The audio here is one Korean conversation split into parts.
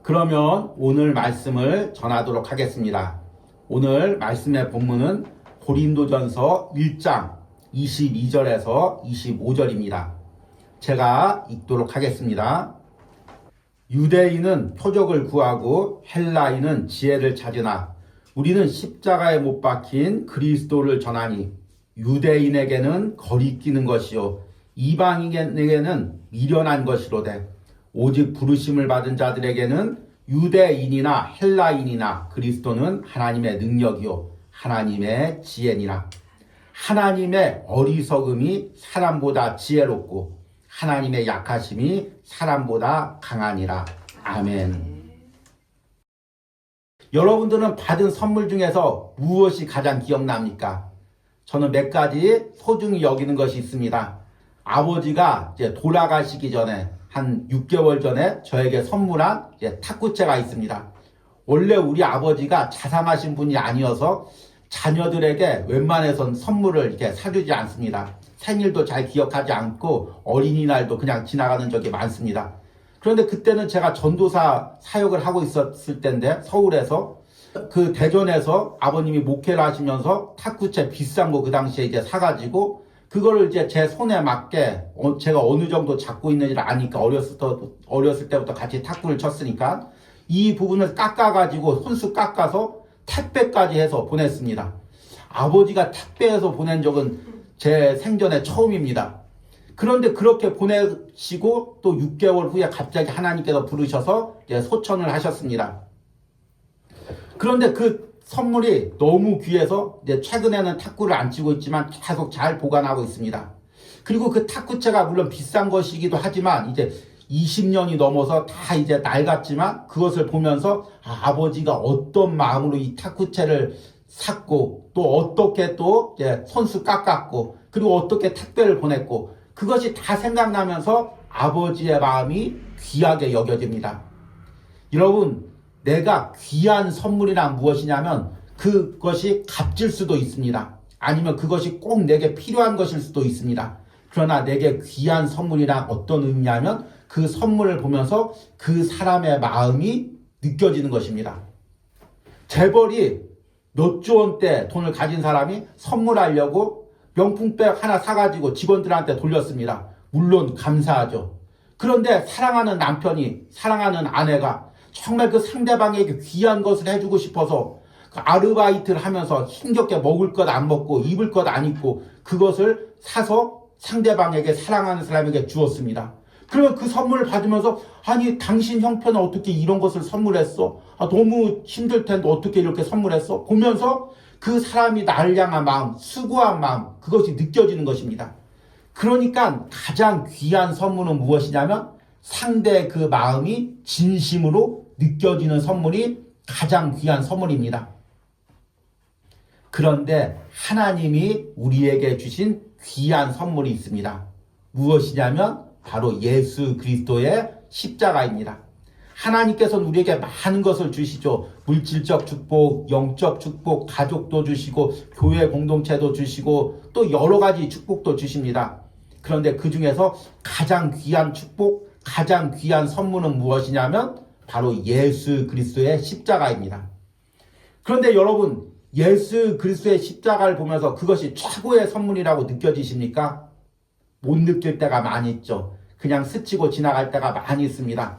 그러면 오늘 말씀을 전하도록 하겠습니다. 오늘 말씀의 본문은 고린도전서 1장 22절에서 25절입니다. 제가 읽도록 하겠습니다. 유대인은 표적을 구하고 헬라인은 지혜를 찾으나 우리는 십자가에 못 박힌 그리스도를 전하니 유대인에게는 거리끼는 것이요 이방인에게는 미련한 것이로되 오직 부르심을 받은 자들에게는 유대인이나 헬라인이나 그리스도는 하나님의 능력이요 하나님의 지혜니라. 하나님의 어리석음이 사람보다 지혜롭고 하나님의 약하심이 사람보다 강하니라. 아멘. 여러분들은 받은 선물 중에서 무엇이 가장 기억납니까? 저는 몇 가지 소중히 여기는 것이 있습니다. 아버지가 이제 돌아가시기 전에 한 6개월 전에 저에게 선물한 탁구채가 있습니다. 원래 우리 아버지가 자상하신 분이 아니어서 자녀들에게 웬만해선 선물을 이렇게 사주지 않습니다. 생일도 잘 기억하지 않고 어린이날도 그냥 지나가는 적이 많습니다. 그런데 그때는 제가 전도사 사역을 하고 있었을 때인데 서울에서 그 대전에서 아버님이 목회를 하시면서 탁구채 비싼 거 그 당시에 이제 사가지고 그거를 이제 제 손에 맞게 제가 어느 정도 잡고 있는지를 아니까 어렸을 때부터 같이 탁구를 쳤으니까 이 부분을 깎아가지고 손수 깎아서 택배까지 해서 보냈습니다. 아버지가 택배해서 보낸 적은 제 생전에 처음입니다. 그런데 그렇게 보내시고 또 6개월 후에 갑자기 하나님께서 부르셔서 이제 소천을 하셨습니다. 그런데 그 선물이 너무 귀해서 이제 최근에는 탁구를 안 치고 있지만 계속 잘 보관하고 있습니다. 그리고 그 탁구채가 물론 비싼 것이기도 하지만 이제 20년이 넘어서 다 이제 낡았지만 그것을 보면서 아버지가 어떤 마음으로 이 탁구채를 샀고 또 어떻게 또 이제 손수 깎았고 그리고 어떻게 택배를 보냈고 그것이 다 생각나면서 아버지의 마음이 귀하게 여겨집니다. 여러분, 내가 귀한 선물이란 무엇이냐면 그것이 값질 수도 있습니다. 아니면 그것이 꼭 내게 필요한 것일 수도 있습니다. 그러나 내게 귀한 선물이란 어떤 의미냐면 그 선물을 보면서 그 사람의 마음이 느껴지는 것입니다. 재벌이 몇 조 원대 돈을 가진 사람이 선물하려고 명품백 하나 사가지고 직원들한테 돌렸습니다. 물론 감사하죠. 그런데 사랑하는 남편이, 사랑하는 아내가 정말 그 상대방에게 귀한 것을 해주고 싶어서 그 아르바이트를 하면서 힘겹게 먹을 것 안 먹고 입을 것 안 입고 그것을 사서 상대방에게 사랑하는 사람에게 주었습니다. 그러면 그 선물을 받으면서 아니 당신 형편은 어떻게 이런 것을 선물했어? 너무 힘들 텐데 어떻게 이렇게 선물했어? 보면서 그 사람이 나를 향한 마음, 수고한 마음 그것이 느껴지는 것입니다. 그러니까 가장 귀한 선물은 무엇이냐면 상대의 그 마음이 진심으로 느껴지는 선물이 가장 귀한 선물입니다. 그런데 하나님이 우리에게 주신 귀한 선물이 있습니다. 무엇이냐면 바로 예수 그리스도의 십자가입니다. 하나님께서는 우리에게 많은 것을 주시죠. 물질적 축복, 영적 축복, 가족도 주시고 교회 공동체도 주시고 또 여러 가지 축복도 주십니다. 그런데 그 중에서 가장 귀한 축복, 가장 귀한 선물은 무엇이냐면 바로 예수 그리스도의 십자가입니다. 그런데 여러분, 예수 그리스도의 십자가를 보면서 그것이 최고의 선물이라고 느껴지십니까? 못 느낄 때가 많이 있죠. 그냥 스치고 지나갈 때가 많이 있습니다.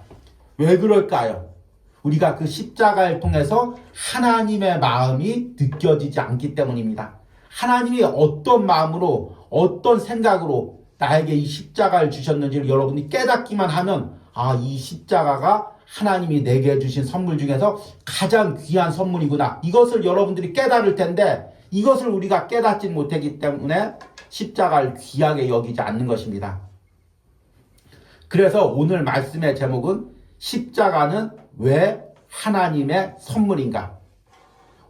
왜 그럴까요? 우리가 그 십자가를 통해서 하나님의 마음이 느껴지지 않기 때문입니다. 하나님이 어떤 마음으로 어떤 생각으로 나에게 이 십자가를 주셨는지를 여러분이 깨닫기만 하면 이 십자가가 하나님이 내게 주신 선물 중에서 가장 귀한 선물이구나. 이것을 여러분들이 깨달을 텐데 이것을 우리가 깨닫지 못하기 때문에 십자가를 귀하게 여기지 않는 것입니다. 그래서 오늘 말씀의 제목은 십자가는 왜 하나님의 선물인가?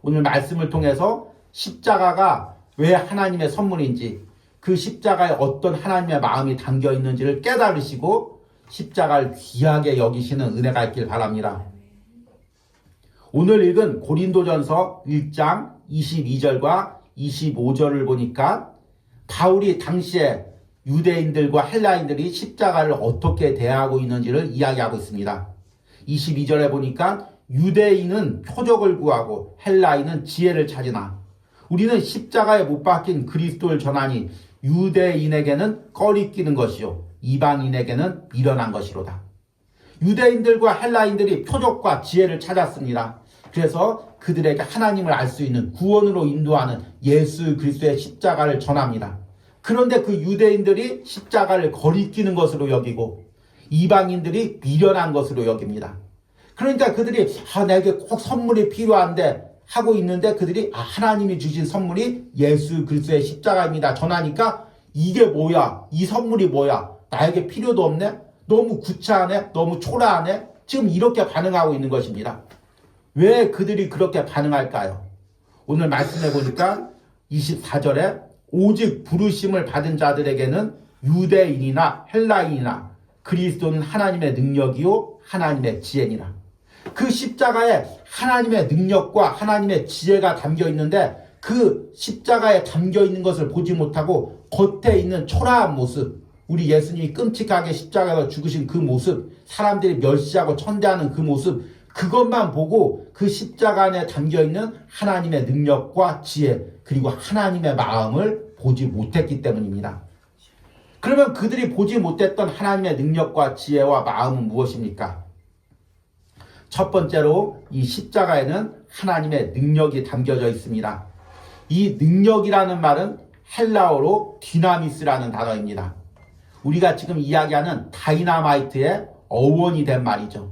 오늘 말씀을 통해서 십자가가 왜 하나님의 선물인지 그 십자가에 어떤 하나님의 마음이 담겨 있는지를 깨달으시고 십자가를 귀하게 여기시는 은혜가 있길 바랍니다. 오늘 읽은 고린도전서 1장 22절과 25절을 보니까 바울이 당시에 유대인들과 헬라인들이 십자가를 어떻게 대하고 있는지를 이야기하고 있습니다. 22절에 보니까 유대인은 표적을 구하고 헬라인은 지혜를 찾으나 우리는 십자가에 못 박힌 그리스도를 전하니 유대인에게는 꺼리끼는 것이요 이방인에게는 미련한 것이로다. 유대인들과 헬라인들이 표적과 지혜를 찾았습니다. 그래서 그들에게 하나님을 알 수 있는 구원으로 인도하는 예수 그리스도의 십자가를 전합니다. 그런데 그 유대인들이 십자가를 거리끼는 것으로 여기고 이방인들이 미련한 것으로 여깁니다. 그러니까 그들이 내게 꼭 선물이 필요한데 하고 있는데 그들이 하나님이 주신 선물이 예수 그리스도의 십자가입니다. 전하니까 이게 뭐야? 이 선물이 뭐야? 나에게 필요도 없네? 너무 구차하네? 너무 초라하네? 지금 이렇게 반응하고 있는 것입니다. 왜 그들이 그렇게 반응할까요? 오늘 말씀해 보니까 24절에 오직 부르심을 받은 자들에게는 유대인이나 헬라인이나 그리스도는 하나님의 능력이요 하나님의 지혜니라. 그 십자가에 하나님의 능력과 하나님의 지혜가 담겨 있는데 그 십자가에 담겨 있는 것을 보지 못하고 겉에 있는 초라한 모습, 우리 예수님이 끔찍하게 십자가에서 죽으신 그 모습, 사람들이 멸시하고 천대하는 그 모습, 그것만 보고 그 십자가 안에 담겨있는 하나님의 능력과 지혜 그리고 하나님의 마음을 보지 못했기 때문입니다. 그러면 그들이 보지 못했던 하나님의 능력과 지혜와 마음은 무엇입니까? 첫 번째로 이 십자가에는 하나님의 능력이 담겨져 있습니다. 이 능력이라는 말은 헬라어로 디나미스라는 단어입니다. 우리가 지금 이야기하는 다이나마이트의 어원이 된 말이죠.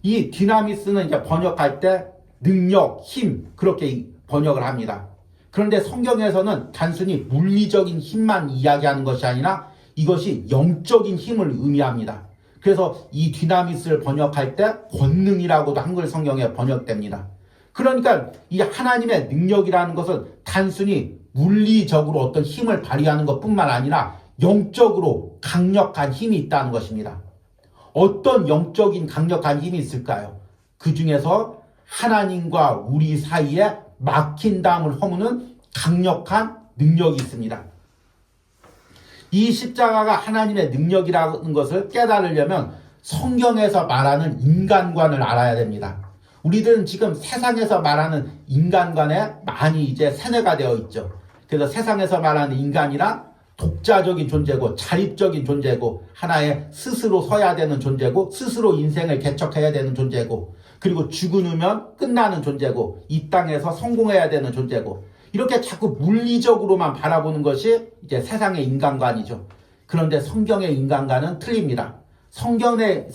이 디나미스는 이제 번역할 때 능력, 힘 그렇게 번역을 합니다. 그런데 성경에서는 단순히 물리적인 힘만 이야기하는 것이 아니라 이것이 영적인 힘을 의미합니다. 그래서 이 디나미스를 번역할 때 권능이라고도 한글 성경에 번역됩니다. 그러니까 이 하나님의 능력이라는 것은 단순히 물리적으로 어떤 힘을 발휘하는 것뿐만 아니라 영적으로 강력한 힘이 있다는 것입니다. 어떤 영적인 강력한 힘이 있을까요? 그 중에서 하나님과 우리 사이에 막힌 담을 허무는 강력한 능력이 있습니다. 이 십자가가 하나님의 능력이라는 것을 깨달으려면 성경에서 말하는 인간관을 알아야 됩니다. 우리들은 지금 세상에서 말하는 인간관에 많이 이제 세뇌가 되어 있죠. 그래서 세상에서 말하는 인간이란 독자적인 존재고 자립적인 존재고 하나의 스스로 서야 되는 존재고 스스로 인생을 개척해야 되는 존재고 그리고 죽으면 끝나는 존재고 이 땅에서 성공해야 되는 존재고 이렇게 자꾸 물리적으로만 바라보는 것이 이제 세상의 인간관이죠. 그런데 성경의 인간관은 틀립니다. 성경의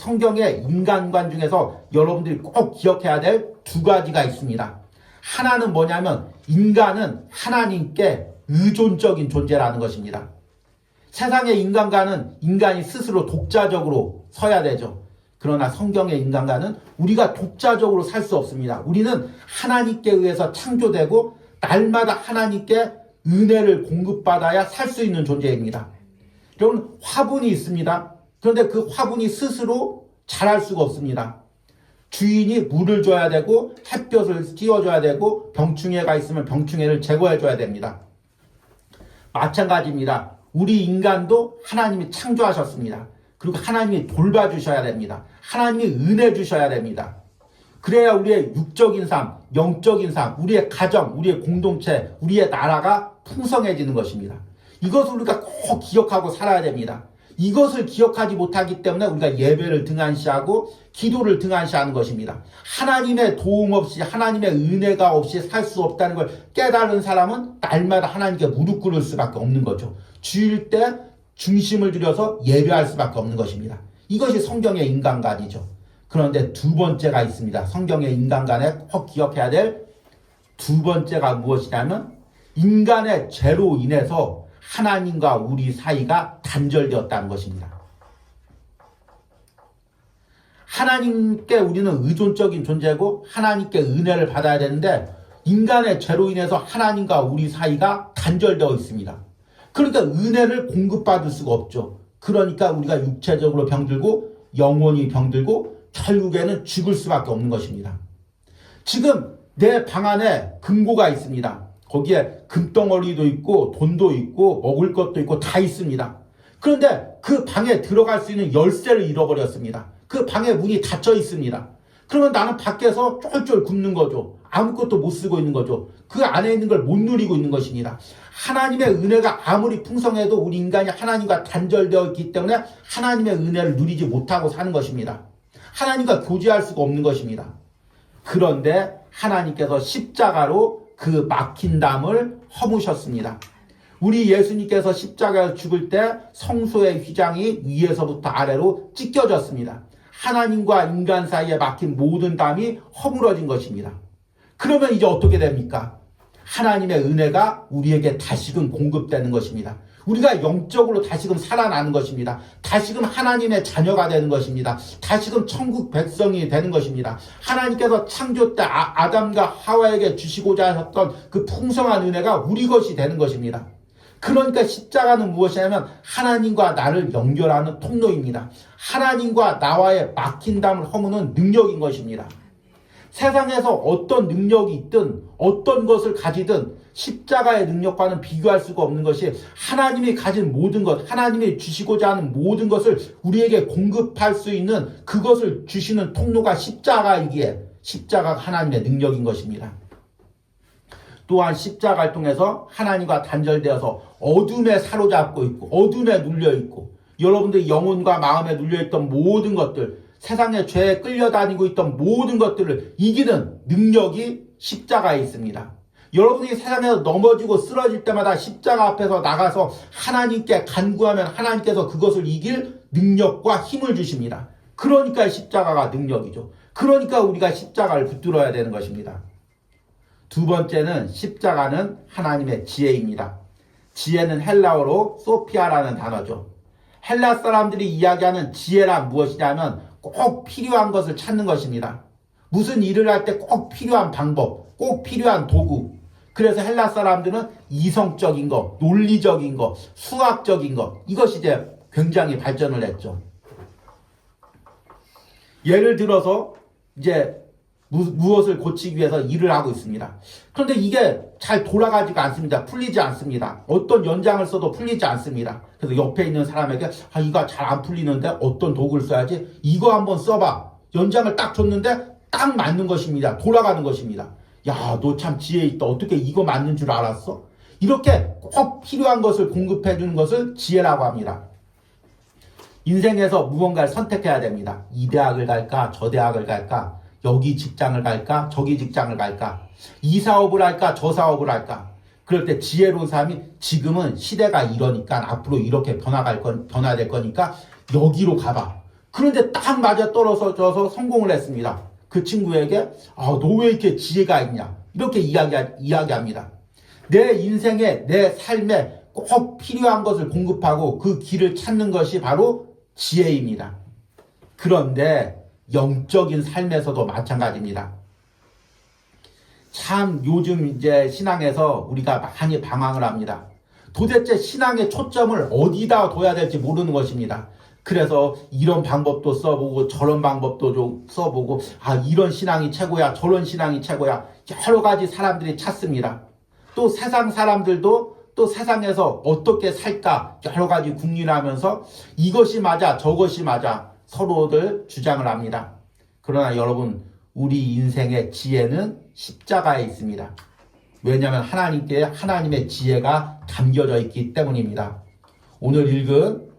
인간관 중에서 여러분들이 꼭 기억해야 될 두 가지가 있습니다. 하나는 뭐냐면 인간은 하나님께 의존적인 존재라는 것입니다. 세상의 인간관은 인간이 스스로 독자적으로 서야 되죠. 그러나 성경의 인간관은 우리가 독자적으로 살 수 없습니다. 우리는 하나님께 의해서 창조되고 날마다 하나님께 은혜를 공급받아야 살 수 있는 존재입니다. 여러분 화분이 있습니다. 그런데 그 화분이 스스로 자랄 수가 없습니다. 주인이 물을 줘야 되고 햇볕을 띄워줘야 되고 병충해가 있으면 병충해를 제거해줘야 됩니다. 마찬가지입니다. 우리 인간도 하나님이 창조하셨습니다. 그리고 하나님이 돌봐주셔야 됩니다. 하나님이 은혜 주셔야 됩니다. 그래야 우리의 육적인 삶, 영적인 삶, 우리의 가정, 우리의 공동체, 우리의 나라가 풍성해지는 것입니다. 이것을 우리가 꼭 기억하고 살아야 됩니다. 이것을 기억하지 못하기 때문에 우리가 예배를 등한시하고 기도를 등한시하는 것입니다. 하나님의 도움 없이 하나님의 은혜가 없이 살 수 없다는 걸 깨달은 사람은 날마다 하나님께 무릎 꿇을 수밖에 없는 거죠. 주일 때 중심을 들여서 예배할 수밖에 없는 것입니다. 이것이 성경의 인간관이죠. 그런데 두 번째가 있습니다. 성경의 인간관에 꼭 기억해야 될 두 번째가 무엇이냐면 인간의 죄로 인해서 하나님과 우리 사이가 단절되었다는 것입니다. 하나님께 우리는 의존적인 존재고 하나님께 은혜를 받아야 되는데 인간의 죄로 인해서 하나님과 우리 사이가 단절되어 있습니다. 그러니까 은혜를 공급받을 수가 없죠. 그러니까 우리가 육체적으로 병들고 영혼이 병들고 결국에는 죽을 수밖에 없는 것입니다. 지금 내 방 안에 금고가 있습니다. 거기에 금덩어리도 있고 돈도 있고 먹을 것도 있고 다 있습니다. 그런데 그 방에 들어갈 수 있는 열쇠를 잃어버렸습니다. 그 그 방의 문이 닫혀 있습니다. 그러면 나는 밖에서 쫄쫄 굶는 거죠. 아무것도 못 쓰고 있는 거죠. 그 안에 있는 걸 못 누리고 있는 것입니다. 하나님의 은혜가 아무리 풍성해도 우리 인간이 하나님과 단절되어 있기 때문에 하나님의 은혜를 누리지 못하고 사는 것입니다. 하나님과 교제할 수가 없는 것입니다. 그런데 하나님께서 십자가로 그 막힌 담을 허무셨습니다. 우리 예수님께서 십자가에 죽을 때 성소의 휘장이 위에서부터 아래로 찢겨졌습니다. 하나님과 인간 사이에 막힌 모든 담이 허물어진 것입니다. 그러면 이제 어떻게 됩니까? 하나님의 은혜가 우리에게 다시금 공급되는 것입니다. 우리가 영적으로 다시금 살아나는 것입니다. 다시금 하나님의 자녀가 되는 것입니다. 다시금 천국 백성이 되는 것입니다. 하나님께서 창조 때 아담과 하와에게 주시고자 하셨던 그 풍성한 은혜가 우리 것이 되는 것입니다. 그러니까 십자가는 무엇이냐면 하나님과 나를 연결하는 통로입니다. 하나님과 나와의 막힌 담을 허무는 능력인 것입니다. 세상에서 어떤 능력이 있든 어떤 것을 가지든 십자가의 능력과는 비교할 수가 없는 것이 하나님이 가진 모든 것, 하나님이 주시고자 하는 모든 것을 우리에게 공급할 수 있는 그것을 주시는 통로가 십자가이기에 십자가가 하나님의 능력인 것입니다. 또한 십자가를 통해서 하나님과 단절되어서 어둠에 사로잡고 있고 어둠에 눌려있고 여러분들의 영혼과 마음에 눌려있던 모든 것들, 세상의 죄에 끌려다니고 있던 모든 것들을 이기는 능력이 십자가에 있습니다. 여러분이 세상에서 넘어지고 쓰러질 때마다 십자가 앞에서 나가서 하나님께 간구하면 하나님께서 그것을 이길 능력과 힘을 주십니다. 그러니까 십자가가 능력이죠. 그러니까 우리가 십자가를 붙들어야 되는 것입니다. 두 번째는 십자가는 하나님의 지혜입니다. 지혜는 헬라어로 소피아라는 단어죠. 헬라 사람들이 이야기하는 지혜란 무엇이냐면 꼭 필요한 것을 찾는 것입니다. 무슨 일을 할 때 꼭 필요한 방법, 꼭 필요한 도구. 그래서 헬라 사람들은 이성적인 것, 논리적인 것, 수학적인 것, 이것이 이제 굉장히 발전을 했죠. 예를 들어서 이제 무엇을 고치기 위해서 일을 하고 있습니다. 그런데 이게 잘 돌아가지가 않습니다. 풀리지 않습니다. 어떤 연장을 써도 풀리지 않습니다. 그래서 옆에 있는 사람에게 이거 잘 안 풀리는데 어떤 도구를 써야지? 이거 한번 써봐. 연장을 딱 줬는데 딱 맞는 것입니다. 돌아가는 것입니다. 야, 너 참 지혜 있다. 어떻게 이거 맞는 줄 알았어? 이렇게 꼭 필요한 것을 공급해 주는 것을 지혜라고 합니다. 인생에서 무언가를 선택해야 됩니다. 이 대학을 갈까? 저 대학을 갈까? 여기 직장을 갈까? 저기 직장을 갈까? 이 사업을 할까? 저 사업을 할까? 그럴 때 지혜로운 사람이 지금은 시대가 이러니까 앞으로 이렇게 변화될 거니까 여기로 가봐. 그런데 딱 맞아 떨어져서 성공을 했습니다. 그 친구에게 너 왜 이렇게 지혜가 있냐? 이렇게 이야기합니다. 내 인생에 내 삶에 꼭 필요한 것을 공급하고 그 길을 찾는 것이 바로 지혜입니다. 그런데 영적인 삶에서도 마찬가지입니다. 참 요즘 이제 신앙에서 우리가 많이 방황을 합니다. 도대체 신앙의 초점을 어디다 둬야 될지 모르는 것입니다. 그래서 이런 방법도 써보고 저런 방법도 좀 써보고 이런 신앙이 최고야 저런 신앙이 최고야 여러 가지 사람들이 찾습니다. 또 세상 사람들도 또 세상에서 어떻게 살까 여러 가지 궁리하면서 이것이 맞아 저것이 맞아 서로들 주장을 합니다. 그러나 여러분 우리 인생의 지혜는 십자가에 있습니다. 왜냐하면 하나님께 하나님의 지혜가 담겨져 있기 때문입니다. 오늘 읽은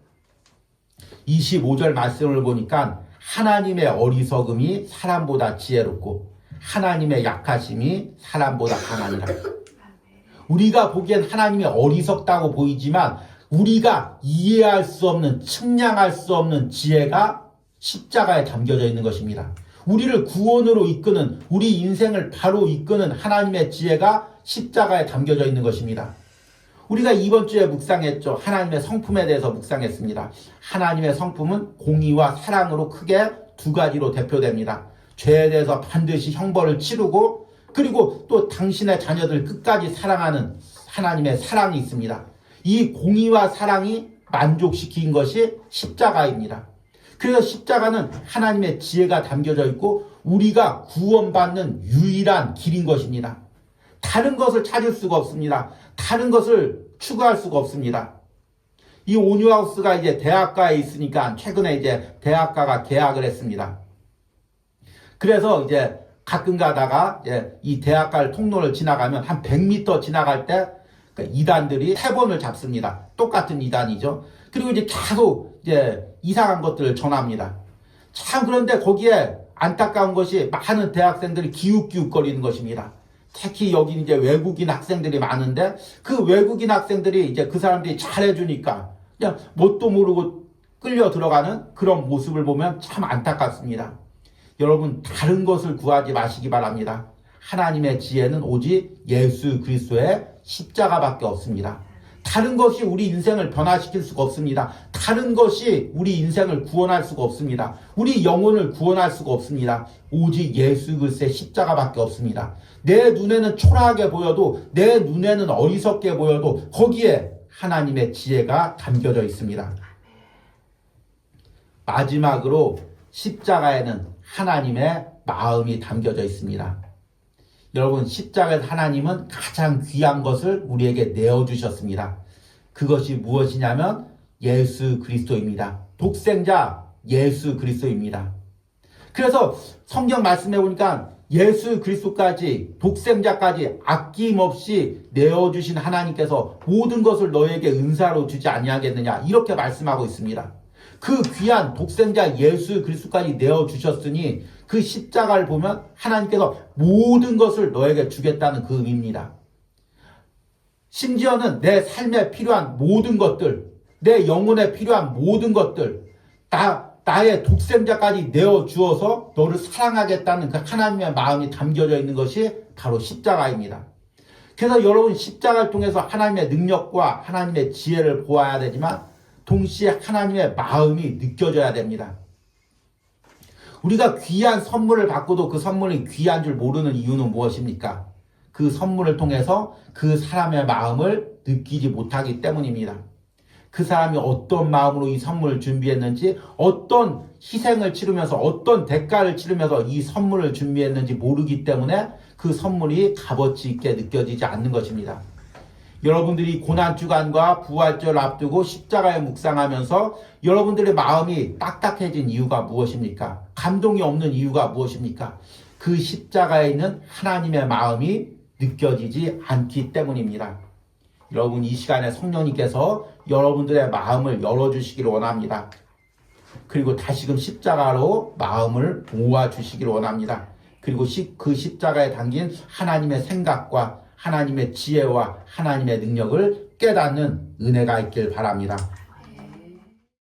25절 말씀을 보니까 하나님의 어리석음이 사람보다 지혜롭고 하나님의 약하심이 사람보다 강하니라. 우리가 보기엔 하나님이 어리석다고 보이지만 우리가 이해할 수 없는 측량할 수 없는 지혜가 십자가에 담겨져 있는 것입니다. 우리를 구원으로 이끄는 우리 인생을 바로 이끄는 하나님의 지혜가 십자가에 담겨져 있는 것입니다. 우리가 이번 주에 묵상했죠. 하나님의 성품에 대해서 묵상했습니다. 하나님의 성품은 공의와 사랑으로 크게 두 가지로 대표됩니다. 죄에 대해서 반드시 형벌을 치르고 그리고 또 당신의 자녀들 끝까지 사랑하는 하나님의 사랑이 있습니다. 이 공의와 사랑이 만족시킨 것이 십자가입니다. 그래서 십자가는 하나님의 지혜가 담겨져 있고 우리가 구원받는 유일한 길인 것입니다. 다른 것을 찾을 수가 없습니다. 다른 것을 추구할 수가 없습니다. 이 온유하우스가 이제 대학가에 있으니까 최근에 이제 대학가가 개학을 했습니다. 그래서 이제 가끔 가다가 이제 이 대학가를 통로를 지나가면 한 100m 지나갈 때 이단들이 3번을 잡습니다. 똑같은 이단이죠. 그리고 이제 계속 이제 이상한 것들을 전합니다. 참 그런데 거기에 안타까운 것이 많은 대학생들이 기웃기웃거리는 것입니다. 특히 여기 이제 외국인 학생들이 많은데 그 외국인 학생들이 이제 그 사람들이 잘해주니까 그냥 뭣도 모르고 끌려 들어가는 그런 모습을 보면 참 안타깝습니다. 여러분 다른 것을 구하지 마시기 바랍니다. 하나님의 지혜는 오직 예수 그리스도의 십자가밖에 없습니다. 다른 것이 우리 인생을 변화시킬 수가 없습니다. 다른 것이 우리 인생을 구원할 수가 없습니다. 우리 영혼을 구원할 수가 없습니다. 오직 예수 그리스도의 십자가밖에 없습니다. 내 눈에는 초라하게 보여도 내 눈에는 어리석게 보여도 거기에 하나님의 지혜가 담겨져 있습니다. 마지막으로 십자가에는 하나님의 마음이 담겨져 있습니다. 여러분 십자가에서 하나님은 가장 귀한 것을 우리에게 내어주셨습니다. 그것이 무엇이냐면 예수 그리스도입니다. 독생자 예수 그리스도입니다. 그래서 성경 말씀해 보니까 예수 그리스도까지 독생자까지 아낌없이 내어주신 하나님께서 모든 것을 너에게 은사로 주지 아니하겠느냐 이렇게 말씀하고 있습니다. 그 귀한 독생자 예수 그리스도까지 내어주셨으니 그 십자가를 보면 하나님께서 모든 것을 너에게 주겠다는 그 의미입니다. 심지어는 내 삶에 필요한 모든 것들, 내 영혼에 필요한 모든 것들, 나의 독생자까지 내어주어서 너를 사랑하겠다는 그 하나님의 마음이 담겨져 있는 것이 바로 십자가입니다. 그래서 여러분 십자가를 통해서 하나님의 능력과 하나님의 지혜를 보아야 되지만 동시에 하나님의 마음이 느껴져야 됩니다. 우리가 귀한 선물을 받고도 그 선물이 귀한 줄 모르는 이유는 무엇입니까? 그 선물을 통해서 그 사람의 마음을 느끼지 못하기 때문입니다. 그 사람이 어떤 마음으로 이 선물을 준비했는지, 어떤 희생을 치르면서, 어떤 대가를 치르면서 이 선물을 준비했는지 모르기 때문에 그 선물이 값어치 있게 느껴지지 않는 것입니다. 여러분들이 고난주간과 부활절 앞두고 십자가에 묵상하면서 여러분들의 마음이 딱딱해진 이유가 무엇입니까? 감동이 없는 이유가 무엇입니까? 그 십자가에 있는 하나님의 마음이 느껴지지 않기 때문입니다. 여러분 이 시간에 성령님께서 여러분들의 마음을 열어주시기를 원합니다. 그리고 다시금 십자가로 마음을 모아주시기를 원합니다. 그리고 그 십자가에 담긴 하나님의 생각과 하나님의 지혜와 하나님의 능력을 깨닫는 은혜가 있길 바랍니다.